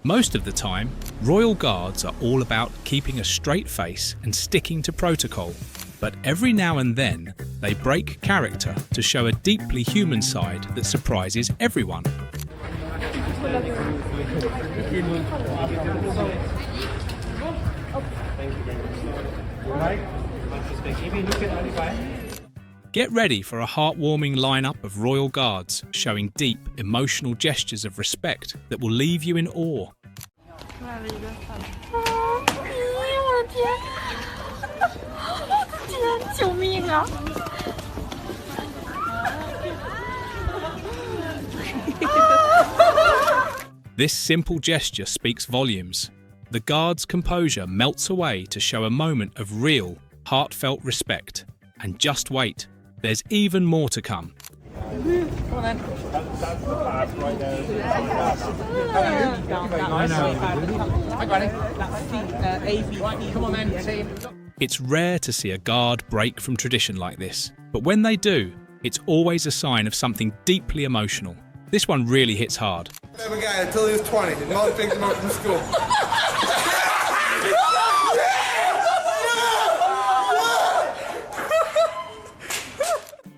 Most of the time, royal guards are all about keeping a straight face and sticking to protocol. But every now and then, they break character to show a deeply human side that surprises everyone. Get ready for a heartwarming lineup of royal guards showing deep, emotional gestures of respect that will leave you in awe. This simple gesture speaks volumes. The guard's composure melts away to show a moment of real, heartfelt respect. And just wait, there's even more to come. It's rare to see a guard break from tradition like this, but when they do, it's always a sign of something deeply emotional. This one really hits hard. I have a guy until he was 20. His mother picked him up from school.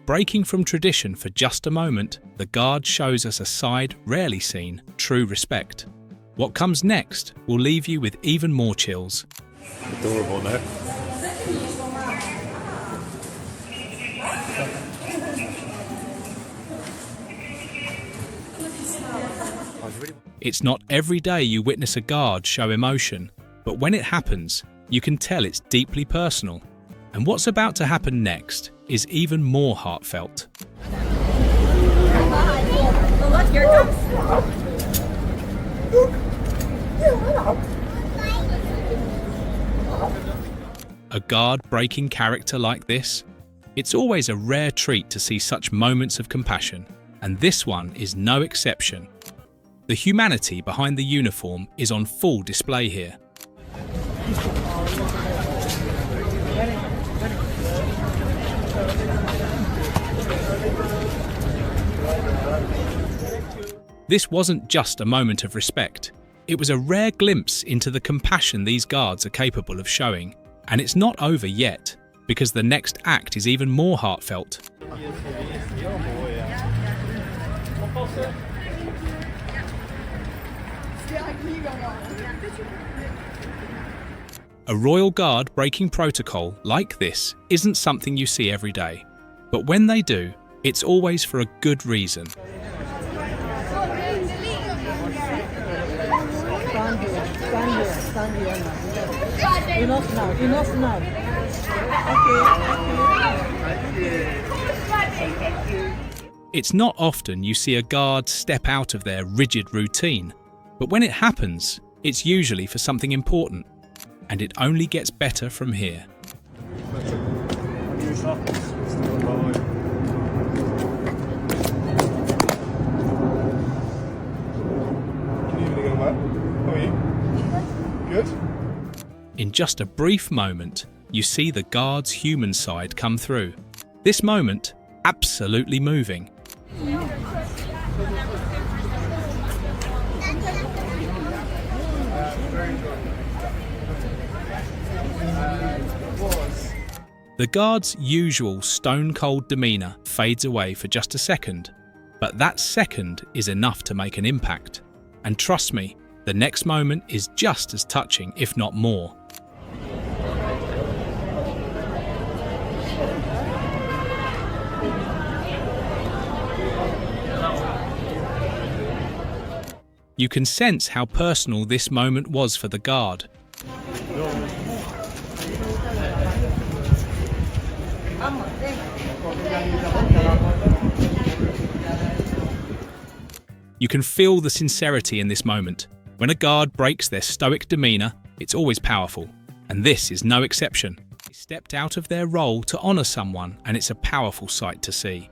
Breaking from tradition for just a moment, the guard shows us a side rarely seen, true respect. What comes next will leave you with even more chills. Adorable, no? It's not every day you witness a guard show emotion, but when it happens, you can tell it's deeply personal. And what's about to happen next is even more heartfelt. Here it comes. A guard breaking character like this? It's always a rare treat to see such moments of compassion, and this one is no exception. The humanity behind the uniform is on full display here. This wasn't just a moment of respect. It was a rare glimpse into the compassion these guards are capable of showing. And it's not over yet, because the next act is even more heartfelt. A royal guard breaking protocol like this isn't something you see every day. But when they do, it's always for a good reason. Enough now, enough now. It's not often you see a guard step out of their rigid routine, but when it happens, it's usually for something important, and it only gets better from here. Good? In just a brief moment, you see the guard's human side come through. This moment, absolutely moving. The guard's usual stone-cold demeanour fades away for just a second, but that second is enough to make an impact. And trust me, the next moment is just as touching, if not more. You can sense how personal this moment was for the guard. You can feel the sincerity in this moment. When a guard breaks their stoic demeanour, it's always powerful. And this is no exception. They stepped out of their role to honour someone, and it's a powerful sight to see.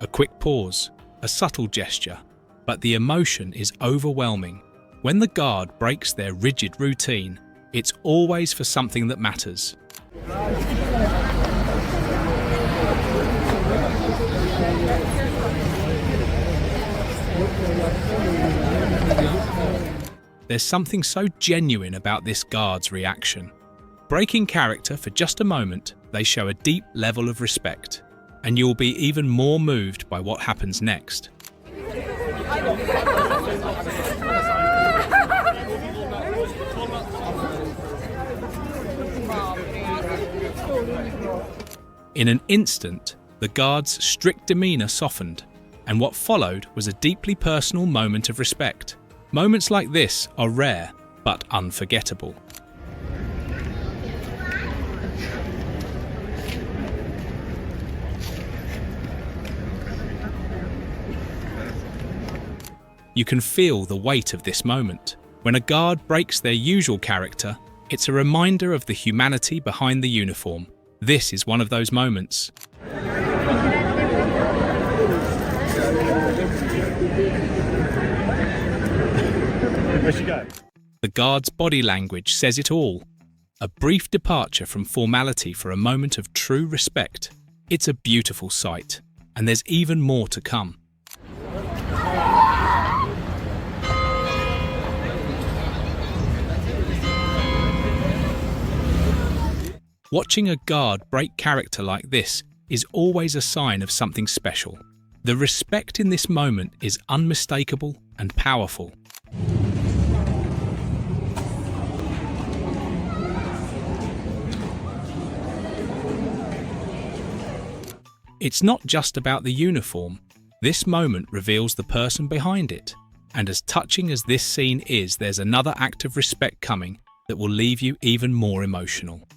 A quick pause. a subtle gesture, but the emotion is overwhelming. When the guard breaks their rigid routine, it's always for something that matters. There's something so genuine about this guard's reaction. Breaking character for just a moment, they show a deep level of respect, and you'll be even more moved by what happens next. In an instant, the guard's strict demeanour softened, and what followed was a deeply personal moment of respect. Moments like this are rare, but unforgettable. You can feel the weight of this moment. When a guard breaks their usual character, it's a reminder of the humanity behind the uniform. This is one of those moments. Where'd she go? The guard's body language says it all. A brief departure from formality for a moment of true respect. It's a beautiful sight, and there's even more to come. Watching a guard break character like this is always a sign of something special. The respect in this moment is unmistakable and powerful. It's not just about the uniform. This moment reveals the person behind it. And as touching as this scene is, there's another act of respect coming that will leave you even more emotional.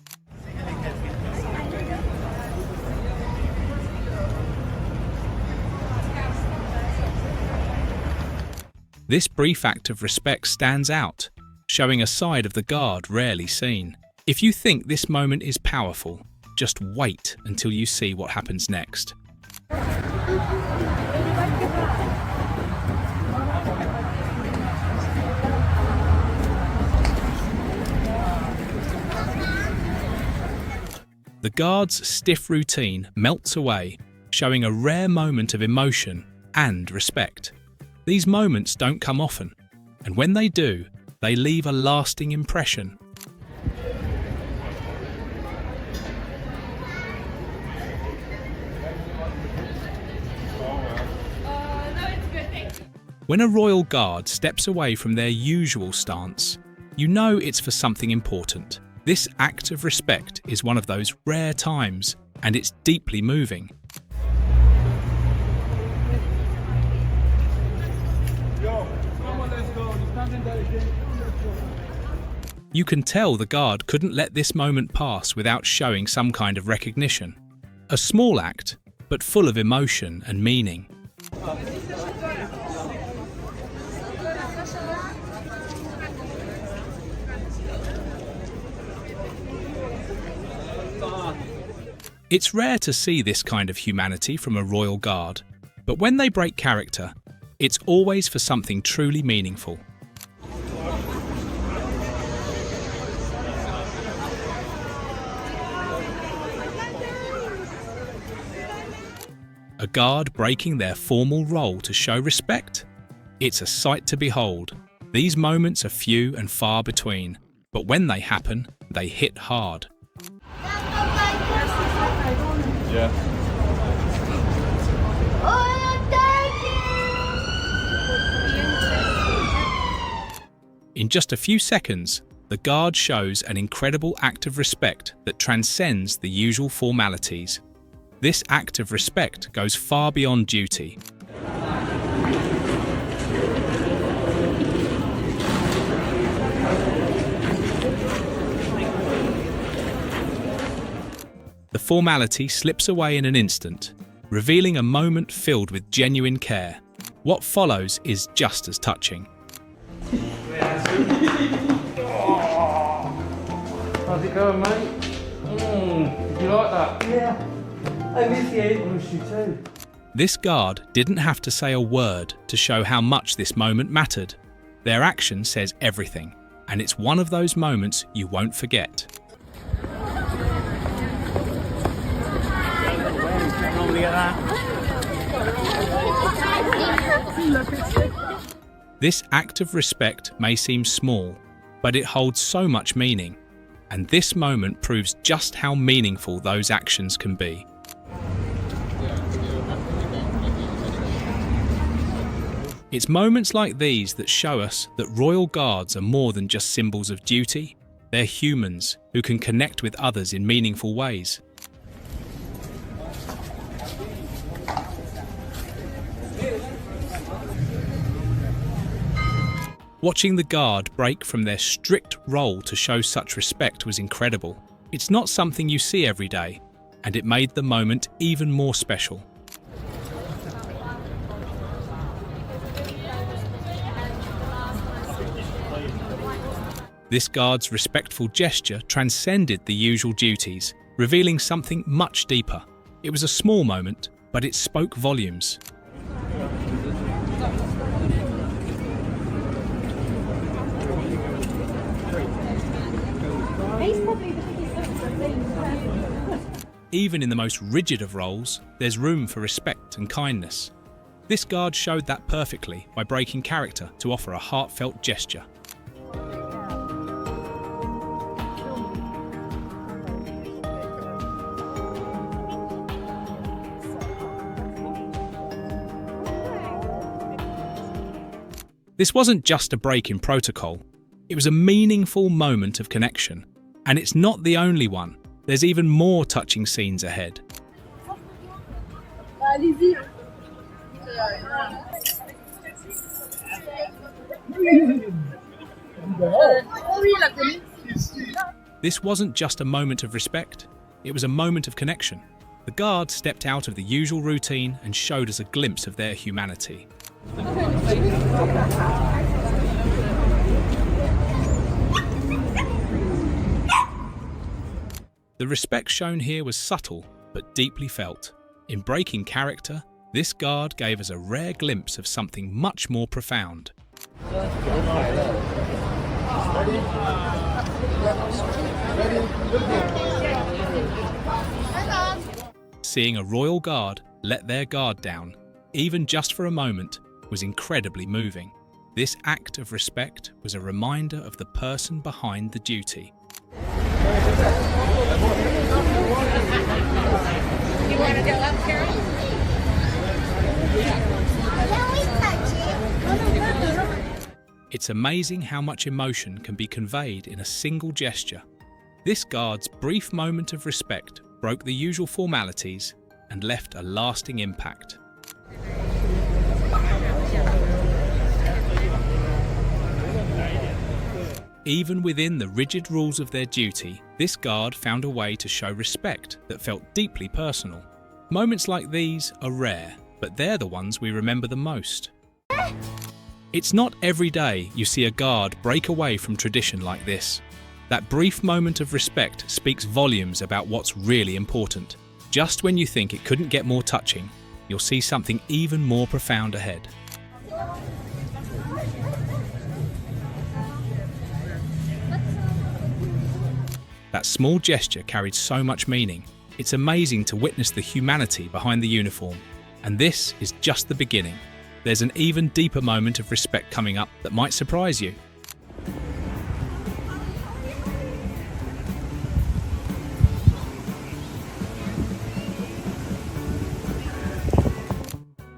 This brief act of respect stands out, showing a side of the guard rarely seen. If you think this moment is powerful, just wait until you see what happens next. The guard's stiff routine melts away, showing a rare moment of emotion and respect. These moments don't come often, and when they do, they leave a lasting impression. When a royal guard steps away from their usual stance, you know it's for something important. This act of respect is one of those rare times, and it's deeply moving. You can tell the guard couldn't let this moment pass without showing some kind of recognition. A small act, but full of emotion and meaning. It's rare to see this kind of humanity from a royal guard, but when they break character, it's always for something truly meaningful. A guard breaking their formal role to show respect? It's a sight to behold. These moments are few and far between, but when they happen, they hit hard. Yeah. In just a few seconds, the guard shows an incredible act of respect that transcends the usual formalities. This act of respect goes far beyond duty. The formality slips away in an instant, revealing a moment filled with genuine care. What follows is just as touching. How's it going, mate? Did you like that? Yeah, I miss you. I miss you too. This guard didn't have to say a word to show how much this moment mattered. Their action says everything, and it's one of those moments you won't forget. This act of respect may seem small, but it holds so much meaning, and this moment proves just how meaningful those actions can be. It's moments like these that show us that royal guards are more than just symbols of duty. They're humans who can connect with others in meaningful ways. Watching the guard break from their strict role to show such respect was incredible. It's not something you see every day, and it made the moment even more special. This guard's respectful gesture transcended the usual duties, revealing something much deeper. It was a small moment, but it spoke volumes. Even in the most rigid of roles, there's room for respect and kindness. This guard showed that perfectly by breaking character to offer a heartfelt gesture. This wasn't just a break in protocol, it was a meaningful moment of connection. And it's not the only one. There's even more touching scenes ahead. This wasn't just a moment of respect, it was a moment of connection. The guard stepped out of the usual routine and showed us a glimpse of their humanity. The respect shown here was subtle, but deeply felt. In breaking character, this guard gave us a rare glimpse of something much more profound. Seeing a royal guard let their guard down, even just for a moment, was incredibly moving. This act of respect was a reminder of the person behind the duty. You want to go up, Carol? It's amazing how much emotion can be conveyed in a single gesture. This guard's brief moment of respect broke the usual formalities and left a lasting impact. Even within the rigid rules of their duty, this guard found a way to show respect that felt deeply personal. Moments like these are rare, but they're the ones we remember the most. It's not every day you see a guard break away from tradition like this. That brief moment of respect speaks volumes about what's really important. Just when you think it couldn't get more touching, you'll see something even more profound ahead. That small gesture carried so much meaning. It's amazing to witness the humanity behind the uniform. And this is just the beginning. There's an even deeper moment of respect coming up that might surprise you.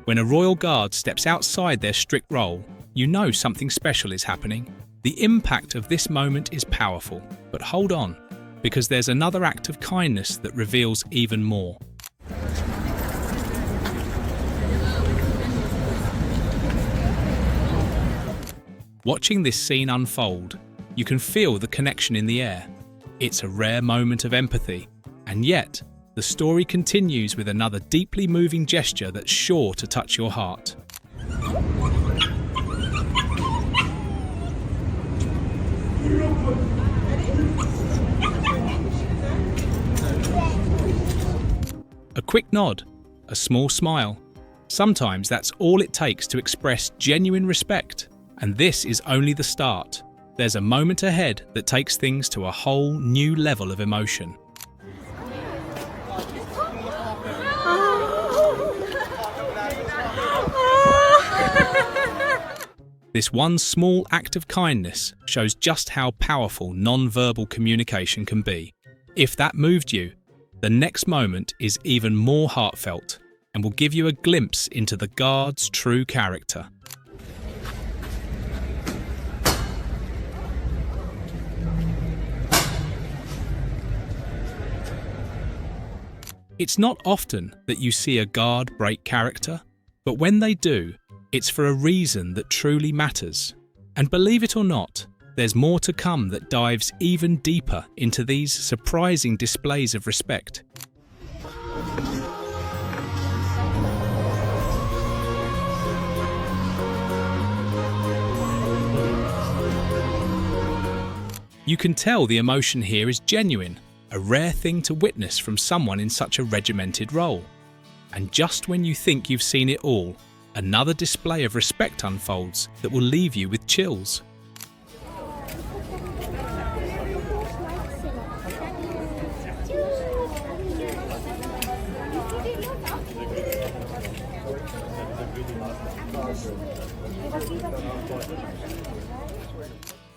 When a royal guard steps outside their strict role, you know something special is happening. The impact of this moment is powerful, but hold on, because there's another act of kindness that reveals even more. Watching this scene unfold, you can feel the connection in the air. It's a rare moment of empathy, and yet, the story continues with another deeply moving gesture that's sure to touch your heart. A quick nod, a small smile, Sometimes that's all it takes to express genuine respect. And this is only the start. There's a moment ahead that takes things to a whole new level of emotion. This one small act of kindness shows just how powerful non-verbal communication can be. If that moved you, the next moment is even more heartfelt and will give you a glimpse into the guard's true character. It's not often that you see a guard break character, but when they do, it's for a reason that truly matters. And believe it or not, there's more to come that dives even deeper into these surprising displays of respect. You can tell the emotion here is genuine, a rare thing to witness from someone in such a regimented role. And just when you think you've seen it all, another display of respect unfolds that will leave you with chills.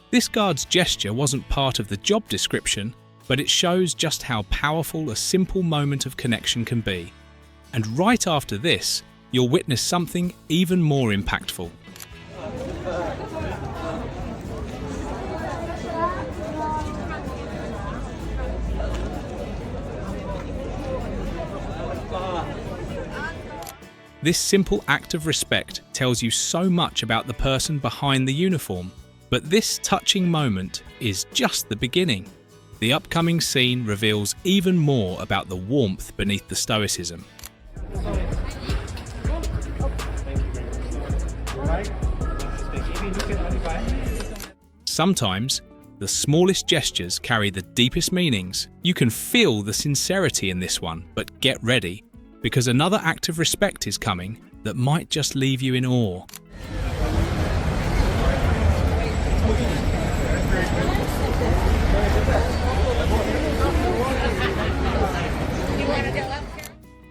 This guard's gesture wasn't part of the job description, but it shows just how powerful a simple moment of connection can be. And right after this, you'll witness something even more impactful. This simple act of respect tells you so much about the person behind the uniform, but this touching moment is just the beginning. The upcoming scene reveals even more about the warmth beneath the stoicism. Sometimes, the smallest gestures carry the deepest meanings. You can feel the sincerity in this one, but get ready, because another act of respect is coming that might just leave you in awe.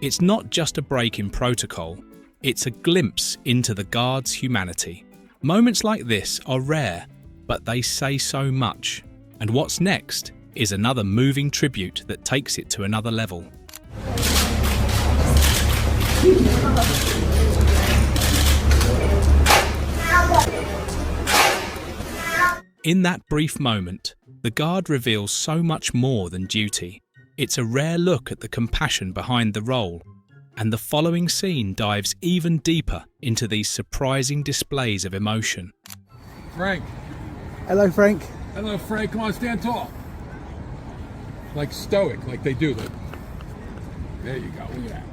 It's not just a break in protocol, it's a glimpse into the guard's humanity. Moments like this are rare, but they say so much. And what's next is another moving tribute that takes it to another level. In that brief moment, the guard reveals so much more than duty. It's a rare look at the compassion behind the role, and the following scene dives even deeper into these surprising displays of emotion. Frank. Hello, Frank. Hello, Frank. Come on, stand tall. Like stoic, like they do. There you go. Look at that.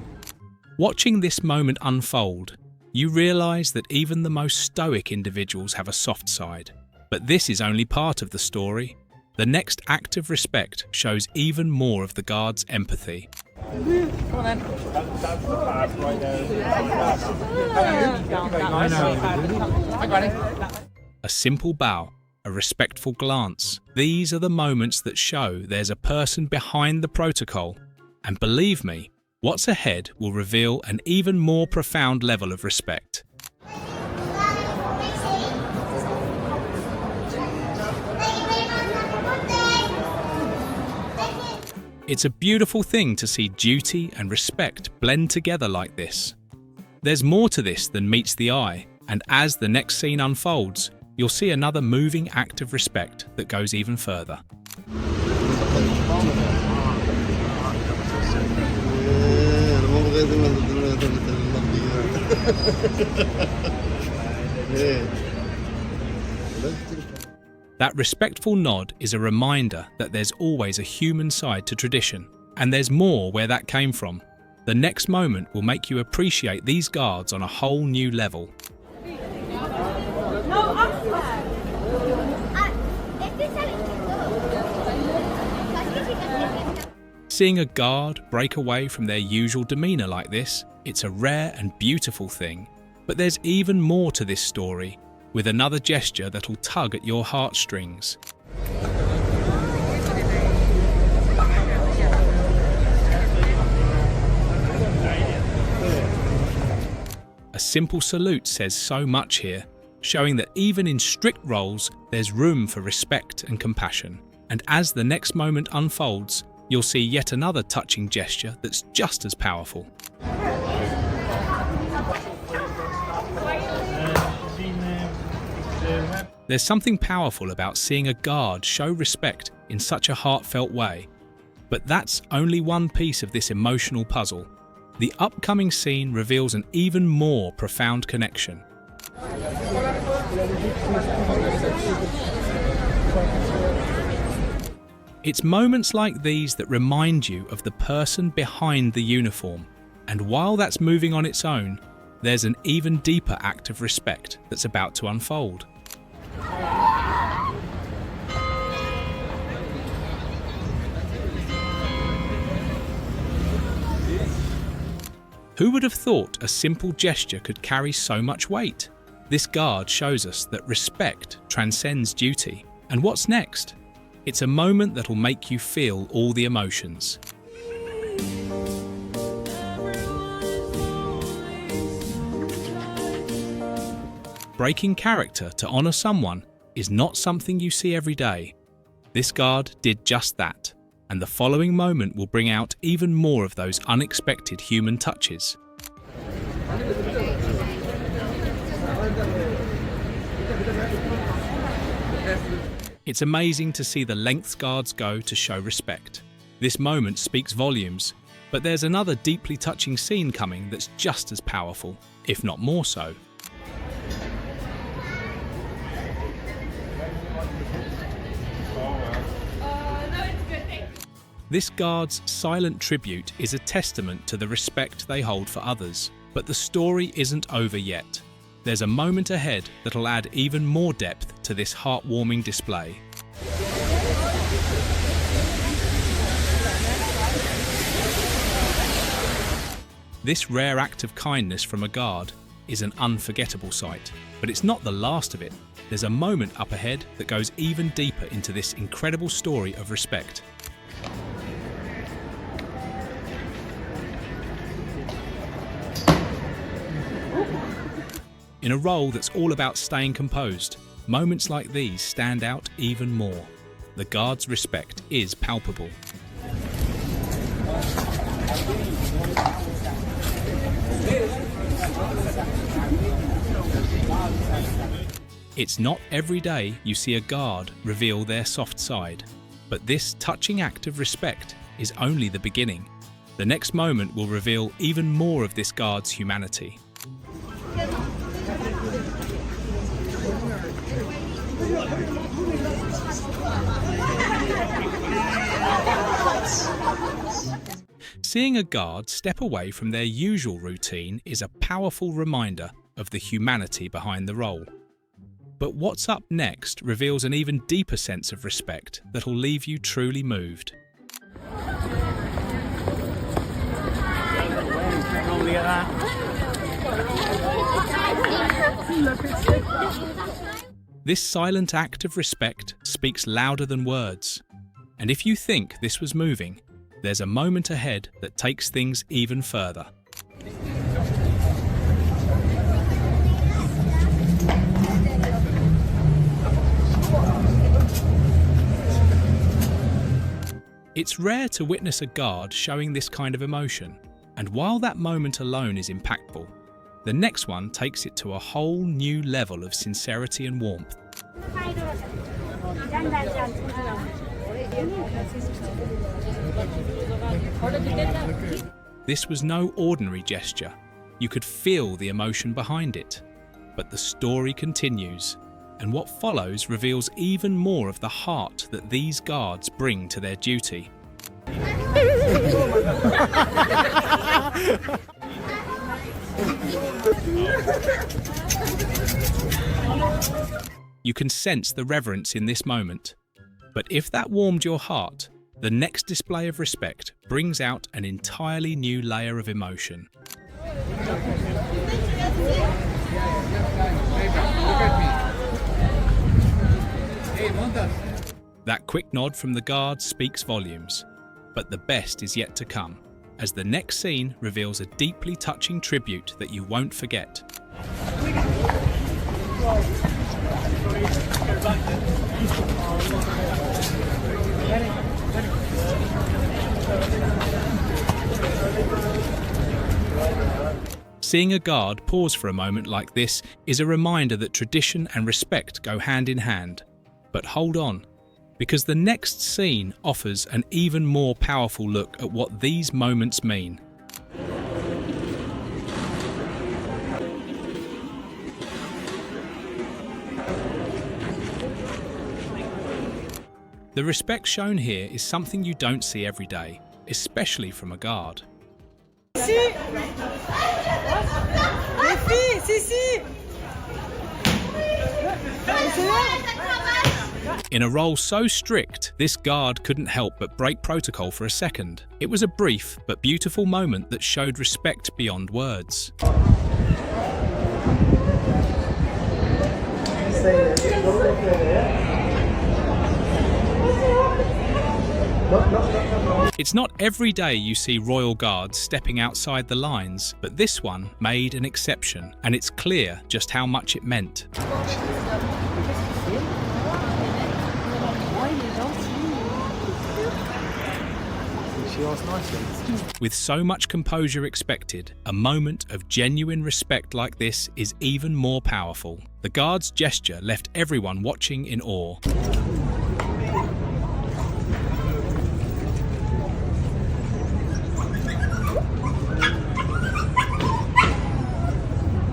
Watching this moment unfold, you realise that even the most stoic individuals have a soft side. But this is only part of the story. The next act of respect shows even more of the guard's empathy. Come on then. That's the pass right there. A simple bow, a respectful glance. These are the moments that show there's a person behind the protocol. And believe me, what's ahead will reveal an even more profound level of respect. It's a beautiful thing to see duty and respect blend together like this. There's more to this than meets the eye, and as the next scene unfolds, you'll see another moving act of respect that goes even further. That respectful nod is a reminder that there's always a human side to tradition, and there's more where that came from. The next moment will make you appreciate these guards on a whole new level. Seeing a guard break away from their usual demeanour like this, it's a rare and beautiful thing. But there's even more to this story, with another gesture that'll tug at your heartstrings. A simple salute says so much here, showing that even in strict roles, there's room for respect and compassion. And as the next moment unfolds, you'll see yet another touching gesture that's just as powerful. There's something powerful about seeing a guard show respect in such a heartfelt way. But that's only one piece of this emotional puzzle. The upcoming scene reveals an even more profound connection. It's moments like these that remind you of the person behind the uniform. And while that's moving on its own, there's an even deeper act of respect that's about to unfold. Who would have thought a simple gesture could carry so much weight? This guard shows us that respect transcends duty. And what's next? It's a moment that'll make you feel all the emotions. Breaking character to honour someone is not something you see every day. This guard did just that, and the following moment will bring out even more of those unexpected human touches. It's amazing to see the lengths guards go to show respect. This moment speaks volumes, but there's another deeply touching scene coming that's just as powerful, if not more so. This guard's silent tribute is a testament to the respect they hold for others. But the story isn't over yet. There's a moment ahead that'll add even more depth to this heartwarming display. This rare act of kindness from a guard is an unforgettable sight, but it's not the last of it. There's a moment up ahead that goes even deeper into this incredible story of respect. In a role that's all about staying composed, moments like these stand out even more. The guard's respect is palpable. It's not every day you see a guard reveal their soft side, but this touching act of respect is only the beginning. The next moment will reveal even more of this guard's humanity. Seeing a guard step away from their usual routine is a powerful reminder of the humanity behind the role. But what's up next reveals an even deeper sense of respect that'll leave you truly moved. This silent act of respect speaks louder than words. And if you think this was moving, there's a moment ahead that takes things even further. It's rare to witness a guard showing this kind of emotion, and while that moment alone is impactful, the next one takes it to a whole new level of sincerity and warmth. This was no ordinary gesture. You could feel the emotion behind it. But the story continues, and what follows reveals even more of the heart that these guards bring to their duty. You can sense the reverence in this moment. But if that warmed your heart, The next display of respect brings out an entirely new layer of emotion. That quick nod from the guard speaks volumes, but the best is yet to come, as the next scene reveals a deeply touching tribute that you won't forget. Seeing a guard pause for a moment like this is a reminder that tradition and respect go hand in hand. But hold on, because the next scene offers an even more powerful look at what these moments mean. The respect shown here is something you don't see every day, especially from a guard. Si. Les filles, si. In a role so strict, this guard couldn't help but break protocol for a second. It was a brief but beautiful moment that showed respect beyond words. It's not every day you see royal guards stepping outside the lines, but this one made an exception, and it's clear just how much it meant. With so much composure expected, a moment of genuine respect like this is even more powerful. The guard's gesture left everyone watching in awe.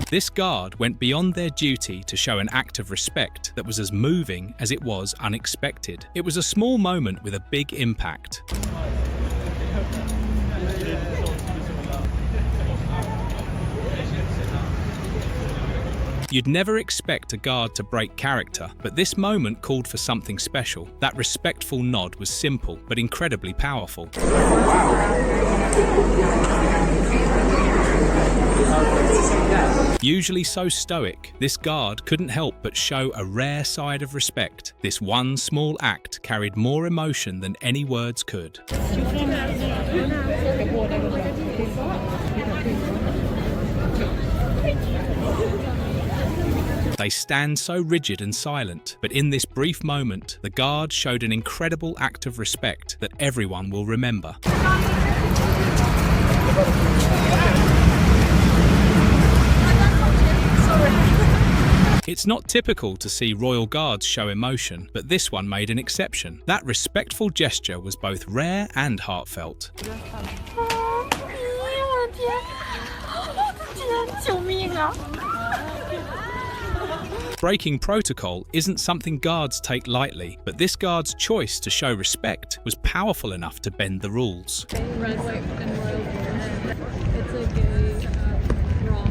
This guard went beyond their duty to show an act of respect that was as moving as it was unexpected. It was a small moment with a big impact. You'd never expect a guard to break character, but this moment called for something special. That respectful nod was simple, but incredibly powerful. Usually so stoic, this guard couldn't help but show a rare side of respect. This one small act carried more emotion than any words could. They stand so rigid and silent, but in this brief moment, the guard showed an incredible act of respect that everyone will remember. It's not typical to see royal guards show emotion, but this one made an exception. That respectful gesture was both rare and heartfelt. Breaking protocol isn't something guards take lightly, but this guard's choice to show respect was powerful enough to bend the rules. Red, white, and royal. It's like a raw.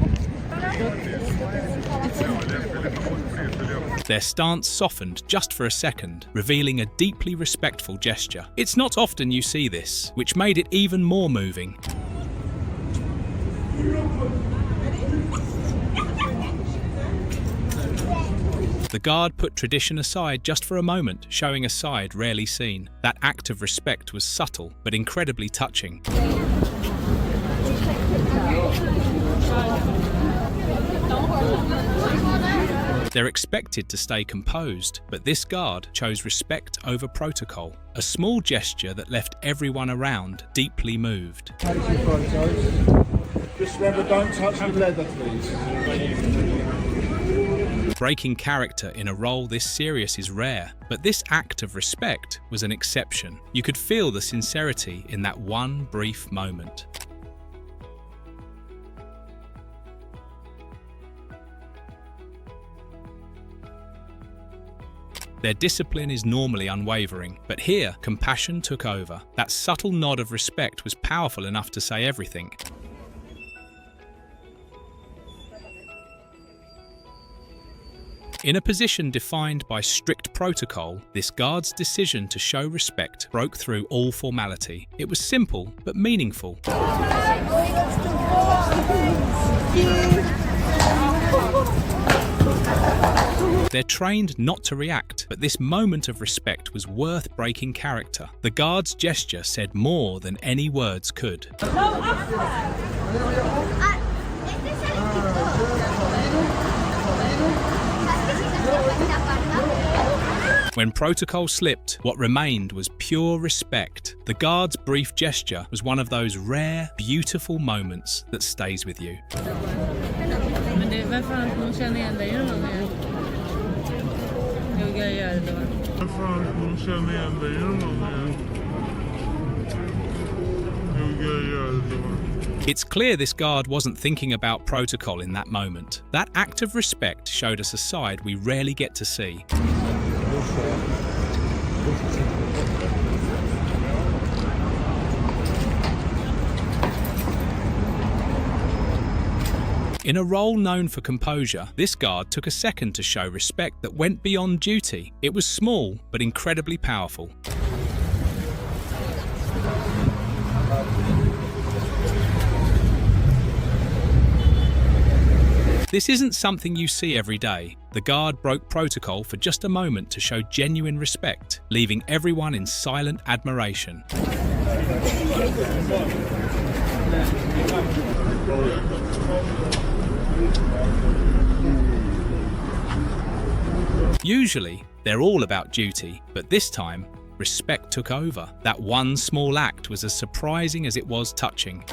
Their stance softened just for a second, revealing a deeply respectful gesture. It's not often you see this, which made it even more moving. The guard put tradition aside just for a moment, showing a side rarely seen. That act of respect was subtle, but incredibly touching. They're expected to stay composed, but this guard chose respect over protocol, a small gesture that left everyone around deeply moved. Just remember, don't touch the leather, please. Breaking character in a role this serious is rare, but this act of respect was an exception. You could feel the sincerity in that one brief moment. Their discipline is normally unwavering, but here, compassion took over. That subtle nod of respect was powerful enough to say everything. In a position defined by strict protocol, this guard's decision to show respect broke through all formality. It was simple but meaningful. They're trained not to react, but this moment of respect was worth breaking character. The guard's gesture said more than any words could. When protocol slipped, what remained was pure respect. The guard's brief gesture was one of those rare, beautiful moments that stays with you. Men det är väl fan hon känner igen dig någon gång. Jag gör det då. It's clear this guard wasn't thinking about protocol in that moment. That act of respect showed us a side we rarely get to see. In a role known for composure, this guard took a second to show respect that went beyond duty. It was small, but incredibly powerful. This isn't something you see every day. The guard broke protocol for just a moment to show genuine respect, leaving everyone in silent admiration. Usually, they're all about duty, but this time, respect took over. That one small act was as surprising as it was touching.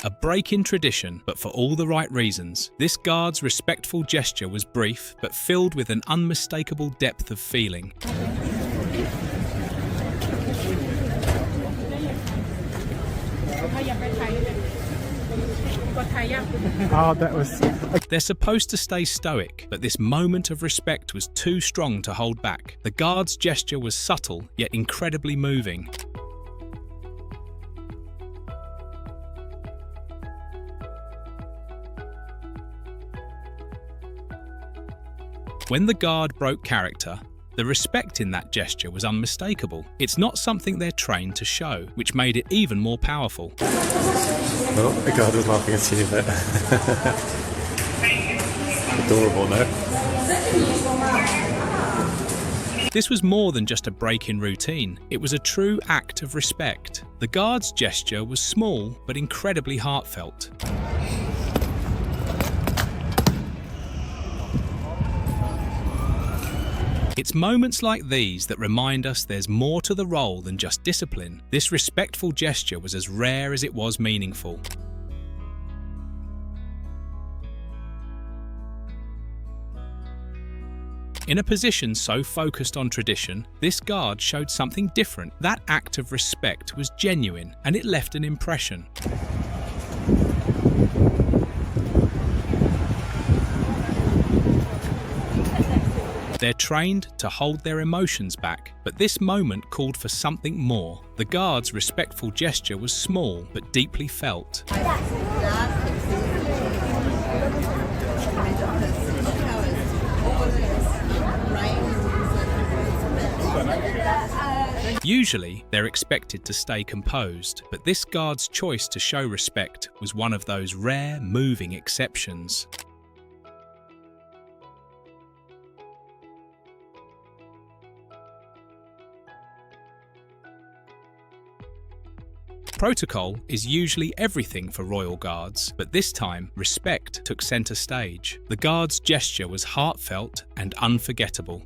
A break in tradition, but for all the right reasons. This guard's respectful gesture was brief, but filled with an unmistakable depth of feeling. They're supposed to stay stoic, but this moment of respect was too strong to hold back. The guard's gesture was subtle, yet incredibly moving. When the guard broke character, the respect in that gesture was unmistakable. It's not something they're trained to show, which made it even more powerful. Oh, the guard was laughing at you, but adorable, no? This was more than just a break in routine. It was a true act of respect. The guard's gesture was small, but incredibly heartfelt. It's moments like these that remind us there's more to the role than just discipline. This respectful gesture was as rare as it was meaningful. In a position so focused on tradition, this guard showed something different. That act of respect was genuine, and it left an impression. They're trained to hold their emotions back, but this moment called for something more. The guard's respectful gesture was small, but deeply felt. Usually, they're expected to stay composed, but this guard's choice to show respect was one of those rare, moving exceptions. Protocol is usually everything for royal guards, but this time, respect took center stage. The guard's gesture was heartfelt and unforgettable.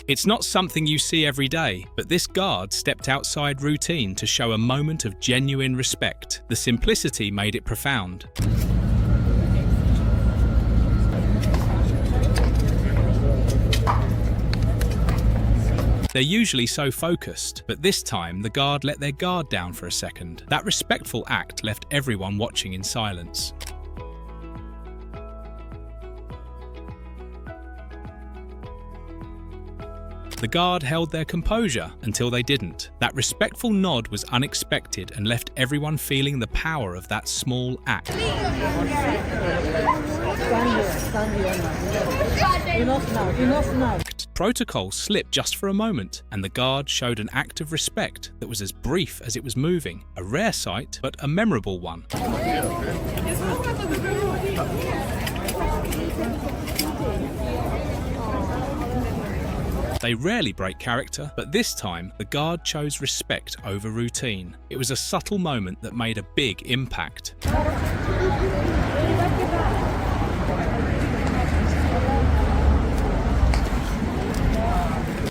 It's not something you see every day, but this guard stepped outside routine to show a moment of genuine respect. The simplicity made it profound. They're usually so focused, but this time the guard let their guard down for a second. That respectful act left everyone watching in silence. The guard held their composure until they didn't. That respectful nod was unexpected and left everyone feeling the power of that small act. Enough now. Protocol slipped just for a moment, and the guard showed an act of respect that was as brief as it was moving. A rare sight, but a memorable one. They rarely break character, but this time the guard chose respect over routine. It was a subtle moment that made a big impact.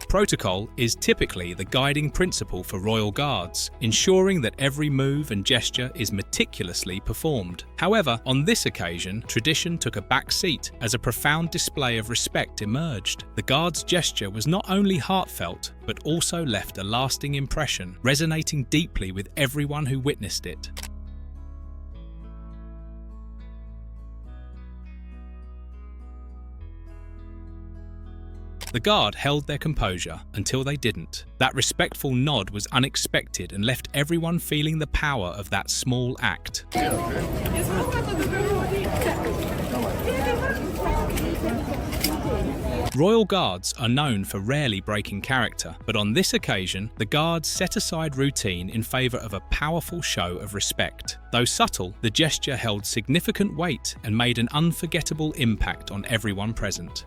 Protocol is typically the guiding principle for royal guards, ensuring that every move and gesture is meticulously performed. However, on this occasion, tradition took a back seat as a profound display of respect emerged. The guard's gesture was not only heartfelt, but also left a lasting impression, resonating deeply with everyone who witnessed it. The guard held their composure until they didn't. That respectful nod was unexpected and left everyone feeling the power of that small act. Royal guards are known for rarely breaking character, but on this occasion, the guards set aside routine in favour of a powerful show of respect. Though subtle, the gesture held significant weight and made an unforgettable impact on everyone present.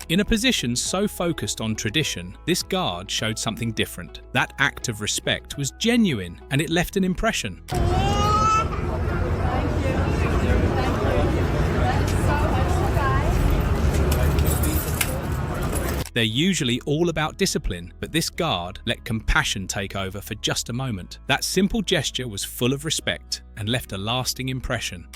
In a position so focused on tradition, this guard showed something different. That act of respect was genuine, and it left an impression. They're usually all about discipline, but this guard let compassion take over for just a moment. That simple gesture was full of respect and left a lasting impression.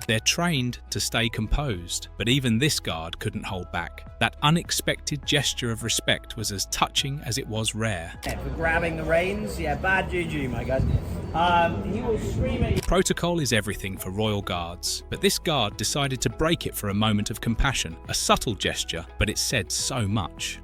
They're trained to stay composed, but even this guard couldn't hold back. That unexpected gesture of respect was as touching as it was rare. For grabbing the reins, yeah, bad juju, my guys. He will scream at you. Protocol is everything for royal guards, but this guard decided to break it for a moment of compassion. A subtle gesture, but it said so much.